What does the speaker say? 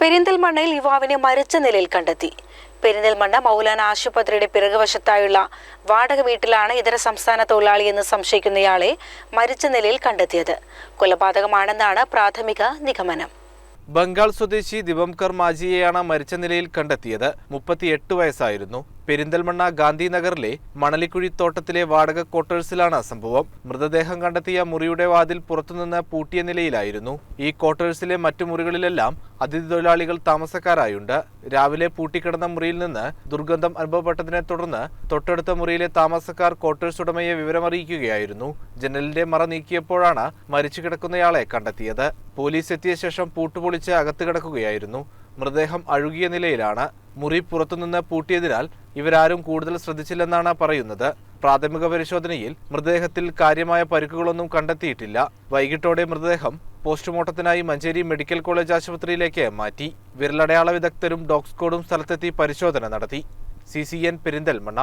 പെരിന്തൽമണ്ണയിൽ യുവാവിനെ മരിച്ച നിലയിൽ കണ്ടെത്തി. പെരിന്തൽമണ്ണ മൗലാന ആശുപത്രിയുടെ പിറകുവശത്തായുള്ള വാടക വീട്ടിലാണ് ഇതര സംസ്ഥാന തൊഴിലാളിയെന്ന് സംശയിക്കുന്നയാളെ മരിച്ച നിലയിൽ കണ്ടെത്തിയത്. കൊലപാതകമാണെന്നാണ് പ്രാഥമിക നിഗമനം. ബംഗാൾ സ്വദേശി ദിവംകർ മാജിയെയാണ് മരിച്ച നിലയിൽ കണ്ടെത്തിയത്. 38 വയസ്സായിരുന്നു. പെരിന്തൽമണ്ണ ഗാന്ധിനഗറിലെ മണലിക്കുഴിത്തോട്ടത്തിലെ വാടക ക്വാർട്ടേഴ്സിലാണ് സംഭവം. മൃതദേഹം കണ്ടെത്തിയ മുറിയുടെ വാതിൽ പുറത്തുനിന്ന് പൂട്ടിയ നിലയിലായിരുന്നു. ഈ ക്വാർട്ടേഴ്സിലെ മറ്റു മുറികളിലെല്ലാം അതിഥി തൊഴിലാളികൾ താമസക്കാരായുണ്ട്. രാവിലെ പൂട്ടിക്കിടന്ന മുറിയിൽ നിന്ന് ദുർഗന്ധം അനുഭവപ്പെട്ടതിനെ തുടർന്ന് തൊട്ടടുത്ത മുറിയിലെ താമസക്കാർ ക്വാർട്ടേഴ്സ് ഉടമയെ വിവരമറിയിക്കുകയായിരുന്നു. ജനലിന്റെ മറ നീക്കിയപ്പോഴാണ് മരിച്ചു കിടക്കുന്നയാളെ കണ്ടെത്തിയത്. പോലീസ് എത്തിയ ശേഷം പൂട്ടുപൊളിച്ച് അകത്ത് കിടക്കുകയായിരുന്നു. മൃതദേഹം അഴുകിയ നിലയിലാണ്. മുറി പുറത്തുനിന്ന് പൂട്ടിയതിനാൽ ഇവരാരും കൂടുതൽ ശ്രദ്ധിച്ചില്ലെന്നാണ് പറയുന്നത്. പ്രാഥമിക പരിശോധനയിൽ മൃതദേഹത്തിൽ കാര്യമായ പരിക്കുകളൊന്നും കണ്ടെത്തിയിട്ടില്ല. വൈകിട്ടോടെ മൃതദേഹം പോസ്റ്റ്മോർട്ടത്തിനായി മഞ്ചേരി മെഡിക്കൽ കോളേജ് ആശുപത്രിയിലേക്ക് മാറ്റി. വിരലടയാള വിദഗ്ധരും ഡോഗ് സ്ക്വാഡും സ്ഥലത്തെത്തി പരിശോധന നടത്തി. CCN പെരിന്തൽമണ്ണ.